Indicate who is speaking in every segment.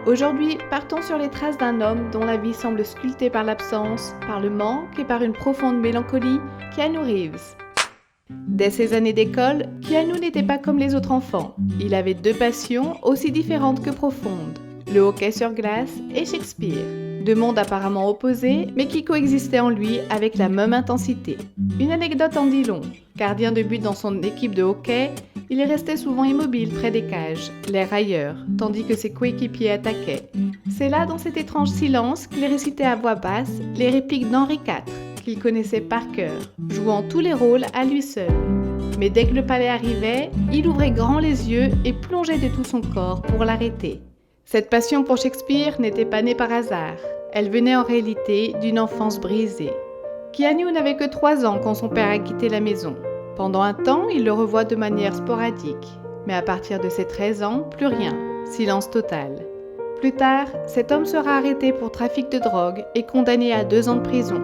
Speaker 1: Aujourd'hui, partons sur les traces d'un homme dont la vie semble sculptée par l'absence, par le manque et par une profonde mélancolie, Keanu Reeves. Dès ses années d'école, Keanu n'était pas comme les autres enfants. Il avait deux passions aussi différentes que profondes, le hockey sur glace et Shakespeare. Deux mondes apparemment opposés, mais qui coexistaient en lui avec la même intensité. Une anecdote en dit long. Gardien de but dans son équipe de hockey, il restait souvent immobile près des cages, l'air ailleurs, tandis que ses coéquipiers attaquaient. C'est là, dans cet étrange silence, qu'il récitait à voix basse les répliques d'Henri IV, qu'il connaissait par cœur, jouant tous les rôles à lui seul. Mais dès que le palais arrivait, il ouvrait grand les yeux et plongeait de tout son corps pour l'arrêter. Cette passion pour Shakespeare n'était pas née par hasard. Elle venait en réalité d'une enfance brisée. Keanu n'avait que 3 ans quand son père a quitté la maison. Pendant un temps, il le revoit de manière sporadique. Mais à partir de ses 13 ans, plus rien. Silence total. Plus tard, cet homme sera arrêté pour trafic de drogue et condamné à 2 ans de prison.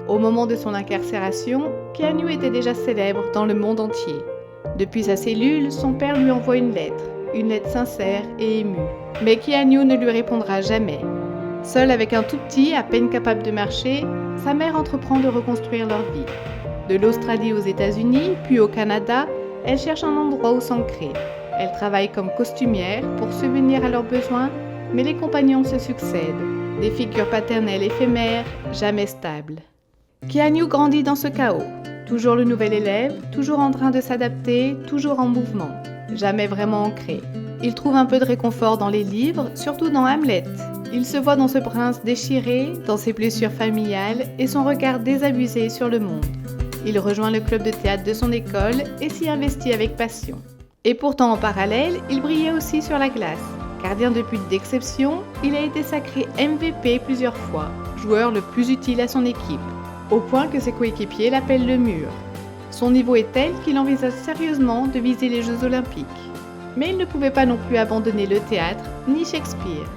Speaker 1: Au moment de son incarcération, Keanu était déjà célèbre dans le monde entier. Depuis sa cellule, son père lui envoie une lettre sincère et émue. Mais Keanu ne lui répondra jamais. Seul avec un tout petit, à peine capable de marcher, sa mère entreprend de reconstruire leur vie. De l'Australie aux États-Unis, puis au Canada, elle cherche un endroit où s'ancrer. Elle travaille comme costumière pour subvenir à leurs besoins, mais les compagnons se succèdent. Des figures paternelles éphémères, jamais stables. Keanu grandit dans ce chaos. Toujours le nouvel élève, toujours en train de s'adapter, toujours en mouvement. Jamais vraiment ancré. Il trouve un peu de réconfort dans les livres, surtout dans Hamlet. Il se voit dans ce prince déchiré, dans ses blessures familiales et son regard désabusé sur le monde. Il rejoint le club de théâtre de son école et s'y investit avec passion. Et pourtant en parallèle, il brillait aussi sur la glace. Gardien de but d'exception, il a été sacré MVP plusieurs fois, joueur le plus utile à son équipe, au point que ses coéquipiers l'appellent le mur. Son niveau est tel qu'il envisage sérieusement de viser les Jeux Olympiques. Mais il ne pouvait pas non plus abandonner le théâtre, ni Shakespeare.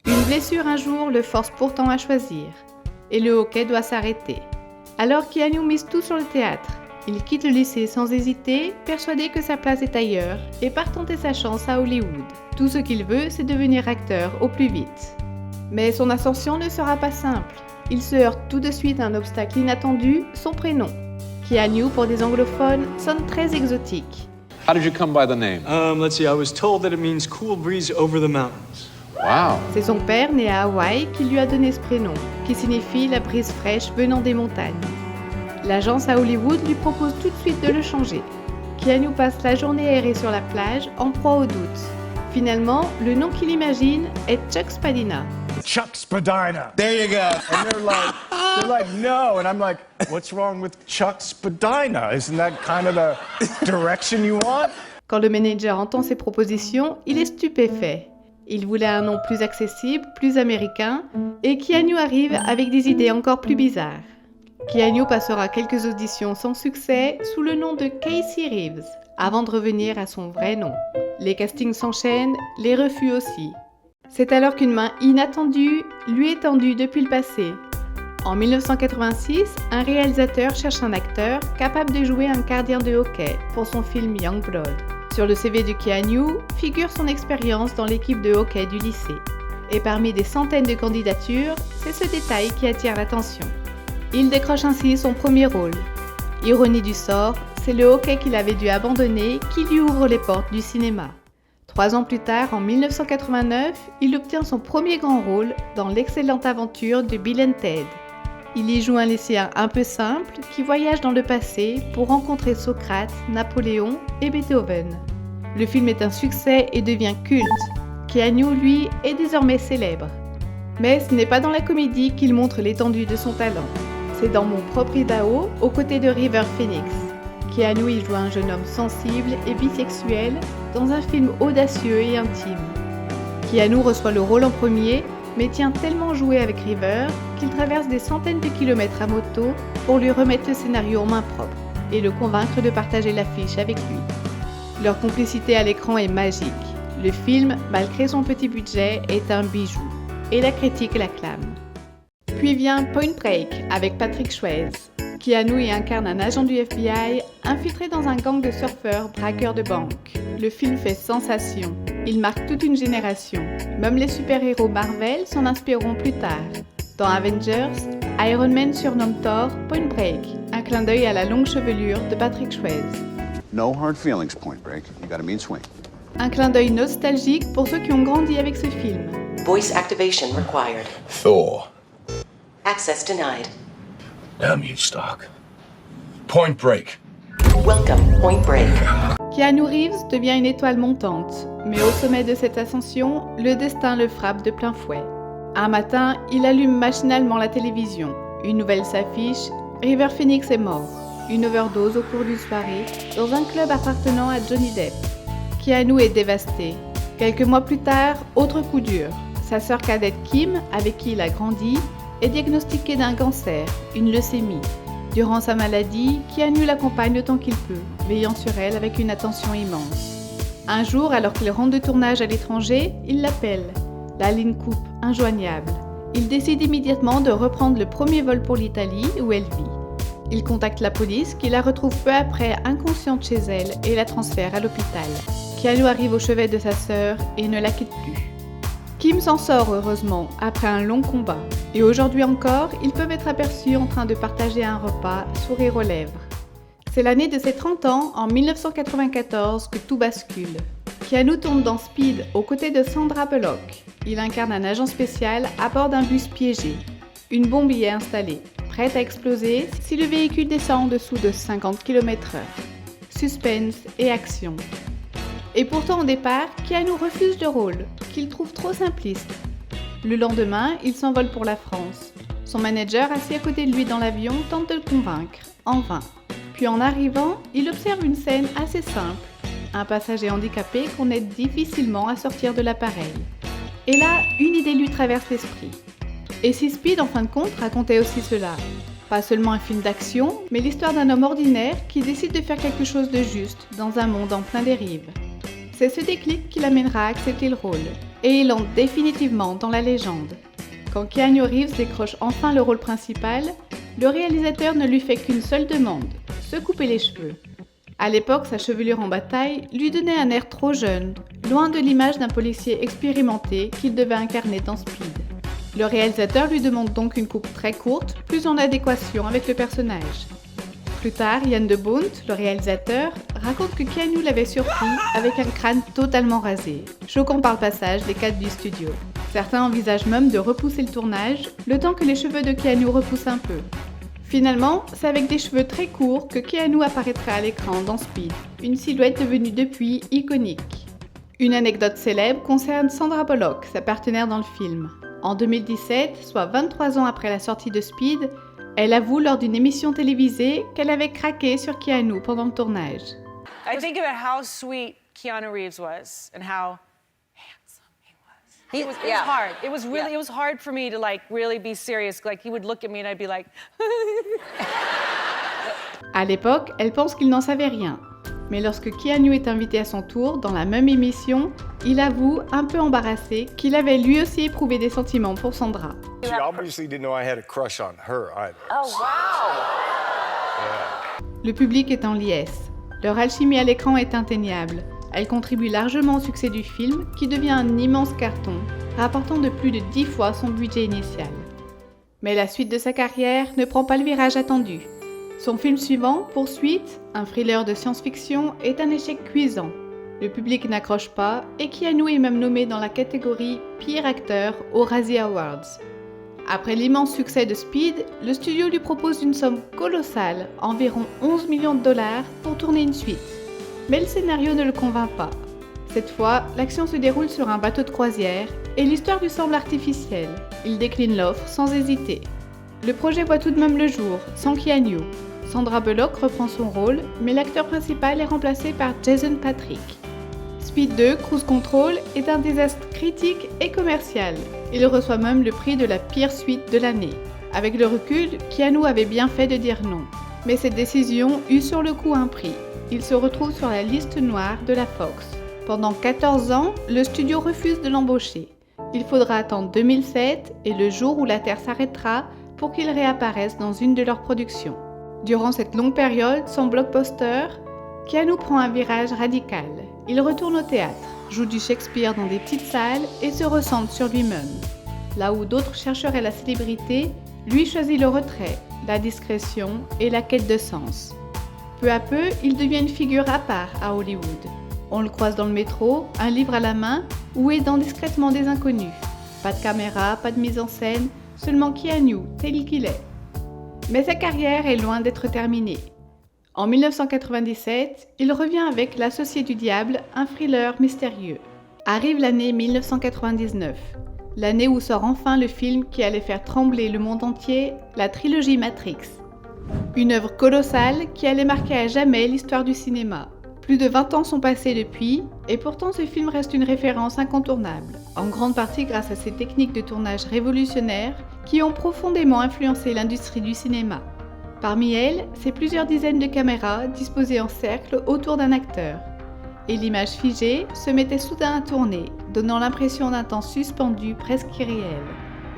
Speaker 1: Une blessure un jour le force pourtant à choisir. Et le hockey doit s'arrêter. Alors Keanu mise tout sur le théâtre. Il quitte le lycée sans hésiter, persuadé que sa place est ailleurs, et part tenter sa chance à Hollywood. Tout ce qu'il veut, c'est devenir acteur au plus vite. Mais son ascension ne sera pas simple. Il se heurte tout de suite à un obstacle inattendu, son prénom. Keanu, pour des anglophones, sonne très exotique.
Speaker 2: How did you come by the name?
Speaker 3: Let's see, I was told that it means cool breeze over the mountains.
Speaker 2: Wow.
Speaker 1: C'est son père, né à Hawaï, qui lui a donné ce prénom, qui signifie la brise fraîche venant des montagnes. L'agence à Hollywood lui propose tout de suite de le changer. Keanu passe la journée aérée sur la plage, en proie au doute. Finalement, le nom qu'il imagine est Chuck Spadina.
Speaker 4: Chuck Spadina.
Speaker 5: There you go.
Speaker 4: And they're like, no. And I'm like, what's wrong with Chuck Spadina? Isn't that kind of the direction you want?
Speaker 1: Quand le manager entend ces propositions, il est stupéfait. Il voulait un nom plus accessible, plus américain, et Keanu arrive avec des idées encore plus bizarres. Keanu passera quelques auditions sans succès sous le nom de Casey Reeves, avant de revenir à son vrai nom. Les castings s'enchaînent, les refus aussi. C'est alors qu'une main inattendue lui est tendue depuis le passé. En 1986, un réalisateur cherche un acteur capable de jouer un gardien de hockey pour son film Youngblood. Sur le CV de Keanu figure son expérience dans l'équipe de hockey du lycée. Et parmi des centaines de candidatures, c'est ce détail qui attire l'attention. Il décroche ainsi son premier rôle. Ironie du sort, c'est le hockey qu'il avait dû abandonner qui lui ouvre les portes du cinéma. 3 ans plus tard, en 1989, il obtient son premier grand rôle dans l'excellente aventure de Bill and Ted. Il y joue un lycéen un peu simple qui voyage dans le passé pour rencontrer Socrate, Napoléon et Beethoven. Le film est un succès et devient culte. Keanu, lui, est désormais célèbre. Mais ce n'est pas dans la comédie qu'il montre l'étendue de son talent. C'est dans Mon propre Idaho, aux côtés de River Phoenix. Keanu y joue un jeune homme sensible et bisexuel dans un film audacieux et intime. Keanu reçoit le rôle en premier, mais tient tellement jouer avec River qu'il traverse des centaines de kilomètres à moto pour lui remettre le scénario en main propre et le convaincre de partager l'affiche avec lui. Leur complicité à l'écran est magique. Le film, malgré son petit budget, est un bijou. Et la critique l'acclame. Puis vient Point Break avec Patrick Swayze. Keanu y incarne un agent du FBI infiltré dans un gang de surfeurs braqueurs de banque. Le film fait sensation. Il marque toute une génération. Même les super-héros Marvel s'en inspireront plus tard. Dans Avengers, Iron Man surnomme Thor Point Break, un clin d'œil à la longue chevelure de Patrick Swayze.
Speaker 2: No hard feelings, Point Break. You got a mean swing.
Speaker 1: Un clin d'œil nostalgique pour ceux qui ont grandi avec ce film.
Speaker 5: Voice activation required.
Speaker 6: Thor.
Speaker 5: Access denied.
Speaker 6: Damn you, Stark. Point Break.
Speaker 5: Welcome, Point Break.
Speaker 1: Keanu Reeves devient une étoile montante, mais au sommet de cette ascension, le destin le frappe de plein fouet. Un matin, il allume machinalement la télévision. Une nouvelle s'affiche, River Phoenix est mort. Une overdose au cours d'une soirée, dans un club appartenant à Johnny Depp. Keanu est dévasté. Quelques mois plus tard, autre coup dur. Sa sœur cadette Kim, avec qui il a grandi, est diagnostiquée d'un cancer, une leucémie. Durant sa maladie, Keanu l'accompagne autant qu'il peut, veillant sur elle avec une attention immense. Un jour, alors qu'il rentre de tournage à l'étranger, il l'appelle. La ligne coupe, injoignable. Il décide immédiatement de reprendre le premier vol pour l'Italie, où elle vit. Il contacte la police, qui la retrouve peu après inconsciente chez elle et la transfère à l'hôpital. Keanu arrive au chevet de sa sœur et ne la quitte plus. Kim s'en sort heureusement, après un long combat. Et aujourd'hui encore, ils peuvent être aperçus en train de partager un repas, sourire aux lèvres. C'est l'année de ses 30 ans, en 1994, que tout bascule. Keanu tourne dans Speed aux côtés de Sandra Bullock. Il incarne un agent spécial à bord d'un bus piégé. Une bombe y est installée, prête à exploser si le véhicule descend en dessous de 50 km/h. Suspense et action. Et pourtant au départ, Keanu refuse le rôle, qu'il trouve trop simpliste. Le lendemain, il s'envole pour la France. Son manager, assis à côté de lui dans l'avion, tente de le convaincre, en vain. Puis en arrivant, il observe une scène assez simple. Un passager handicapé qu'on aide difficilement à sortir de l'appareil. Et là, une idée lui traverse l'esprit. Et si Speed, en fin de compte, racontait aussi cela ? Pas seulement un film d'action, mais l'histoire d'un homme ordinaire qui décide de faire quelque chose de juste dans un monde en plein dérive. C'est ce déclic qui l'amènera à accepter le rôle. Et il entre définitivement dans la légende. Quand Keanu Reeves décroche enfin le rôle principal, le réalisateur ne lui fait qu'une seule demande, se couper les cheveux. À l'époque, sa chevelure en bataille lui donnait un air trop jeune, loin de l'image d'un policier expérimenté qu'il devait incarner dans Speed. Le réalisateur lui demande donc une coupe très courte, plus en adéquation avec le personnage. Plus tard, Yann de Bont, le réalisateur, raconte que Keanu l'avait surpris avec un crâne totalement rasé, choquant par le passage des cadres du studio. Certains envisagent même de repousser le tournage, le temps que les cheveux de Keanu repoussent un peu. Finalement, c'est avec des cheveux très courts que Keanu apparaîtra à l'écran dans Speed, une silhouette devenue depuis iconique. Une anecdote célèbre concerne Sandra Bullock, sa partenaire dans le film. En 2017, soit 23 ans après la sortie de Speed, elle avoue lors d'une émission télévisée qu'elle avait craqué sur Keanu pendant le tournage.
Speaker 7: I think about how sweet Keanu Reeves was and how handsome he was. It was hard. It was really, it was hard for me to really be serious. Like he would look at me and I'd be like.
Speaker 1: À l'époque, elle pense qu'il n'en savait rien. Mais lorsque Keanu est invité à son tour dans la même émission, il avoue, un peu embarrassé, qu'il avait lui aussi éprouvé des sentiments pour Sandra.
Speaker 4: She obviously didn't know I had a crush on her either.
Speaker 5: Oh, wow!
Speaker 1: Le public est en liesse. Leur alchimie à l'écran est indéniable. Elle contribue largement au succès du film, qui devient un immense carton, rapportant de plus de 10 fois son budget initial. Mais la suite de sa carrière ne prend pas le virage attendu. Son film suivant, Poursuite, un thriller de science-fiction, est un échec cuisant. Le public n'accroche pas et Keanu est même nommé dans la catégorie Pire acteur aux Razzie Awards. Après l'immense succès de Speed, le studio lui propose une somme colossale, environ 11 millions de dollars, pour tourner une suite. Mais le scénario ne le convainc pas. Cette fois, l'action se déroule sur un bateau de croisière et l'histoire lui semble artificielle. Il décline l'offre sans hésiter. Le projet voit tout de même le jour, sans Keanu. Sandra Bullock reprend son rôle, mais l'acteur principal est remplacé par Jason Patric. Speed 2, Cruise Control, est un désastre critique et commercial. Il reçoit même le prix de la pire suite de l'année. Avec le recul, Keanu avait bien fait de dire non. Mais cette décision eut sur le coup un prix. Il se retrouve sur la liste noire de la Fox. Pendant 14 ans, le studio refuse de l'embaucher. Il faudra attendre 2007 et le jour où la Terre s'arrêtera pour qu'il réapparaisse dans une de leurs productions. Durant cette longue période, sans blockbuster, Keanu prend un virage radical. Il retourne au théâtre, joue du Shakespeare dans des petites salles et se recentre sur lui-même. Là où d'autres chercheraient la célébrité, lui choisit le retrait, la discrétion et la quête de sens. Peu à peu, il devient une figure à part à Hollywood. On le croise dans le métro, un livre à la main ou aidant discrètement des inconnus. Pas de caméra, pas de mise en scène, seulement Keanu, tel qu'il est. Mais sa carrière est loin d'être terminée. En 1997, il revient avec L'Associé du Diable, un thriller mystérieux. Arrive l'année 1999, l'année où sort enfin le film qui allait faire trembler le monde entier, la trilogie Matrix. Une œuvre colossale qui allait marquer à jamais l'histoire du cinéma. Plus de 20 ans sont passés depuis, et pourtant ce film reste une référence incontournable, en grande partie grâce à ses techniques de tournage révolutionnaires qui ont profondément influencé l'industrie du cinéma. Parmi elles, c'est plusieurs dizaines de caméras disposées en cercle autour d'un acteur. Et l'image figée se mettait soudain à tourner, donnant l'impression d'un temps suspendu presque irréel.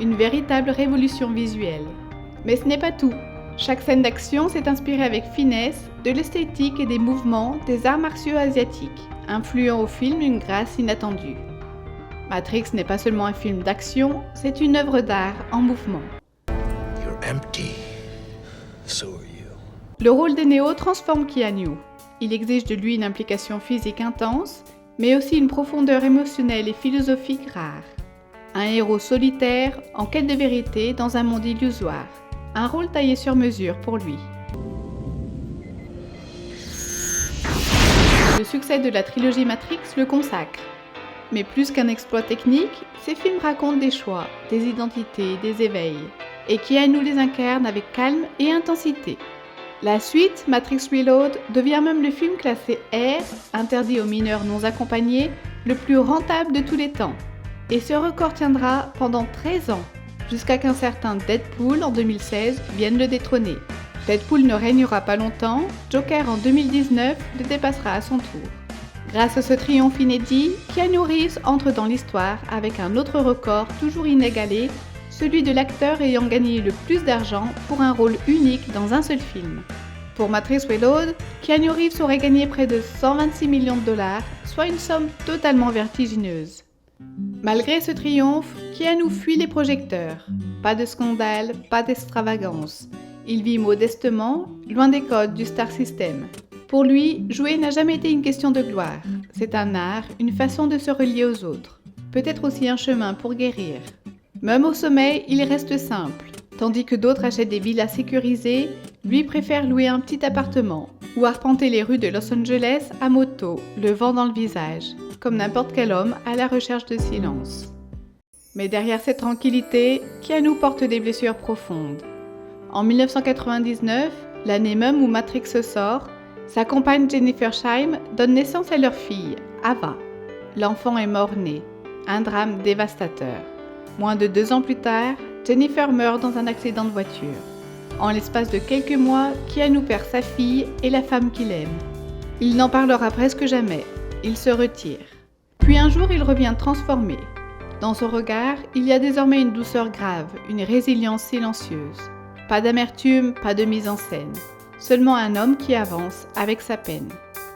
Speaker 1: Une véritable révolution visuelle. Mais ce n'est pas tout. Chaque scène d'action s'est inspirée avec finesse de l'esthétique et des mouvements des arts martiaux asiatiques, influant au film une grâce inattendue. Matrix n'est pas seulement un film d'action, c'est une œuvre d'art en mouvement.
Speaker 6: You're empty. So are you.
Speaker 1: Le rôle de Neo transforme Keanu. Il exige de lui une implication physique intense, mais aussi une profondeur émotionnelle et philosophique rare. Un héros solitaire, en quête de vérité dans un monde illusoire. Un rôle taillé sur mesure pour lui. Le succès de la trilogie Matrix le consacre. Mais plus qu'un exploit technique, ces films racontent des choix, des identités, des éveils. Et Keanu les incarne avec calme et intensité. La suite, Matrix Reload, devient même le film classé R, interdit aux mineurs non accompagnés, le plus rentable de tous les temps. Et ce record tiendra pendant 13 ans, jusqu'à qu'un certain Deadpool en 2016 vienne le détrôner. Deadpool ne régnera pas longtemps, Joker en 2019 le dépassera à son tour. Grâce à ce triomphe inédit, Keanu Reeves entre dans l'histoire avec un autre record toujours inégalé, celui de l'acteur ayant gagné le plus d'argent pour un rôle unique dans un seul film. Pour Matrix Reload, Keanu Reeves aurait gagné près de 126 millions de dollars, soit une somme totalement vertigineuse. Malgré ce triomphe, Keanu fuit les projecteurs. Pas de scandale, pas d'extravagance. Il vit modestement, loin des codes du star system. Pour lui, jouer n'a jamais été une question de gloire. C'est un art, une façon de se relier aux autres. Peut-être aussi un chemin pour guérir. Même au sommet, il reste simple. Tandis que d'autres achètent des villas sécurisées, lui préfère louer un petit appartement ou arpenter les rues de Los Angeles à moto, le vent dans le visage, comme n'importe quel homme à la recherche de silence. Mais derrière cette tranquillité, Keanu porte des blessures profondes. En 1999, l'année même où Matrix sort, sa compagne Jennifer Shime donne naissance à leur fille, Ava. L'enfant est mort-né, un drame dévastateur. Moins de 2 ans plus tard, Jennifer meurt dans un accident de voiture. En l'espace de quelques mois, Keanu perd sa fille et la femme qu'il aime. Il n'en parlera presque jamais. Il se retire. Puis un jour, il revient transformé. Dans son regard, il y a désormais une douceur grave, une résilience silencieuse. Pas d'amertume, pas de mise en scène. Seulement un homme qui avance avec sa peine.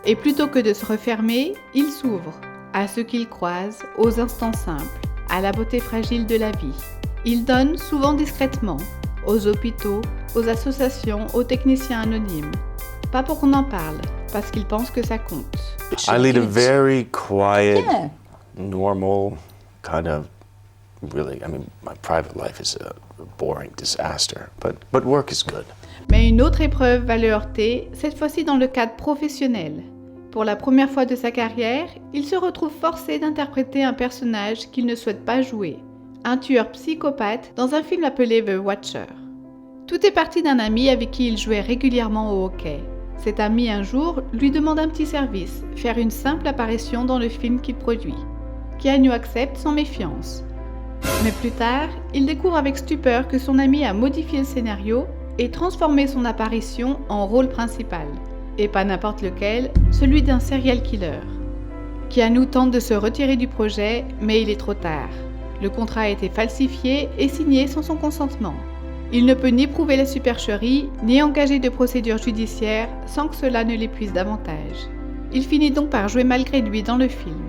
Speaker 1: Et plutôt que de se refermer, il s'ouvre à ceux qu'il croise, aux instants simples, à la beauté fragile de la vie. Il donne, souvent discrètement, aux hôpitaux, aux associations, aux techniciens anonymes. Pas pour qu'on en parle, parce qu'il pense que ça compte.
Speaker 8: I lead a very quiet, normal kind of, really, I mean, my private life is a boring disaster, but work is good.
Speaker 1: Mais une autre épreuve va le heurter, cette fois-ci dans le cadre professionnel. Pour la première fois de sa carrière, il se retrouve forcé d'interpréter un personnage qu'il ne souhaite pas jouer, un tueur psychopathe dans un film appelé The Watcher. Tout est parti d'un ami avec qui il jouait régulièrement au hockey. Cet ami un jour lui demande un petit service, faire une simple apparition dans le film qu'il produit. Keanu accepte sans méfiance. Mais plus tard, il découvre avec stupeur que son ami a modifié le scénario et transformé son apparition en rôle principal. Et pas n'importe lequel, celui d'un serial killer. Keanu tente de se retirer du projet, mais il est trop tard. Le contrat a été falsifié et signé sans son consentement. Il ne peut ni prouver la supercherie, ni engager de procédure judiciaire sans que cela ne l'épuise davantage. Il finit donc par jouer malgré lui dans le film.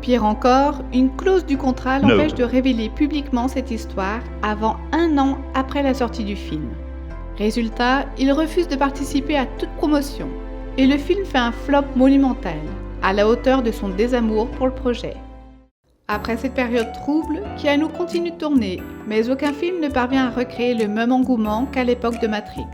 Speaker 1: Pire encore, une clause du contrat l'empêche de révéler publiquement cette histoire avant 1 an après la sortie du film. Résultat, il refuse de participer à toute promotion. Et le film fait un flop monumental, à la hauteur de son désamour pour le projet. Après cette période trouble, Keanu continue de tourner, mais aucun film ne parvient à recréer le même engouement qu'à l'époque de Matrix.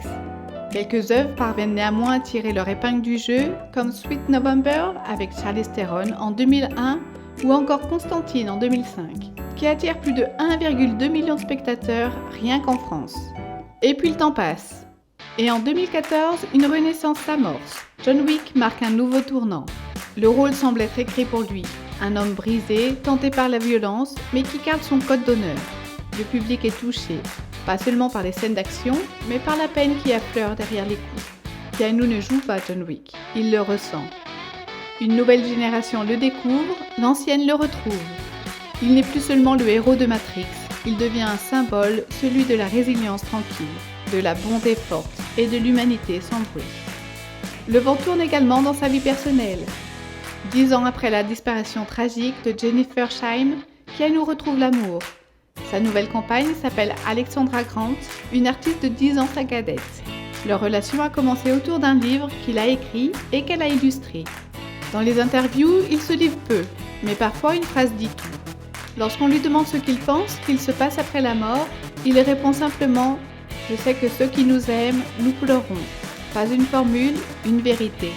Speaker 1: Quelques œuvres parviennent néanmoins à tirer leur épingle du jeu, comme Sweet November avec Charlize Theron en 2001 ou encore Constantine en 2005, qui attire plus de 1,2 million de spectateurs rien qu'en France. Et puis le temps passe. Et en 2014, une renaissance s'amorce. John Wick marque un nouveau tournant. Le rôle semble être écrit pour lui. Un homme brisé, tenté par la violence, mais qui garde son code d'honneur. Le public est touché, pas seulement par les scènes d'action, mais par la peine qui affleure derrière les coups. Keanu ne joue pas John Wick, il le ressent. Une nouvelle génération le découvre, l'ancienne le retrouve. Il n'est plus seulement le héros de Matrix, il devient un symbole, celui de la résilience tranquille, de la bonté forte et de l'humanité sans bruit. Le vent tourne également dans sa vie personnelle. 10 ans après la disparition tragique de Jennifer Shime, Keanu retrouve l'amour. Sa nouvelle compagne s'appelle Alexandra Grant, une artiste de 10 ans sa cadette. Leur relation a commencé autour d'un livre qu'il a écrit et qu'elle a illustré. Dans les interviews, il se livre peu, mais parfois une phrase dit tout. Lorsqu'on lui demande ce qu'il pense qu'il se passe après la mort, il répond simplement « Je sais que ceux qui nous aiment, nous pleurons ». Pas une formule, une vérité.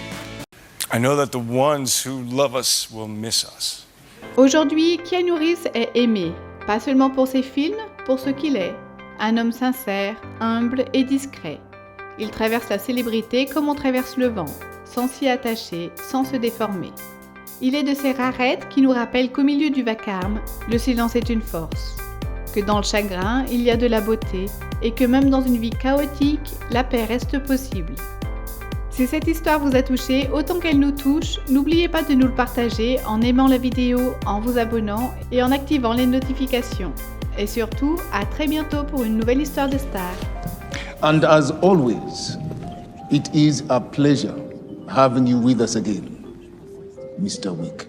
Speaker 4: I know that the ones who love us will miss us.
Speaker 1: Aujourd'hui, Keanu Reeves est aimé, pas seulement pour ses films, pour ce qu'il est. Un homme sincère, humble et discret. Il traverse la célébrité comme on traverse le vent, sans s'y attacher, sans se déformer. Il est de ces rarettes qui nous rappellent qu'au milieu du vacarme, le silence est une force. Que dans le chagrin, il y a de la beauté et que même dans une vie chaotique, la paix reste possible. Si cette histoire vous a touché autant qu'elle nous touche, n'oubliez pas de nous le partager en aimant la vidéo, en vous abonnant et en activant les notifications. Et surtout, à très bientôt pour une nouvelle histoire de star.
Speaker 9: And as always, it is a pleasure having you with us again, Mr. Wick.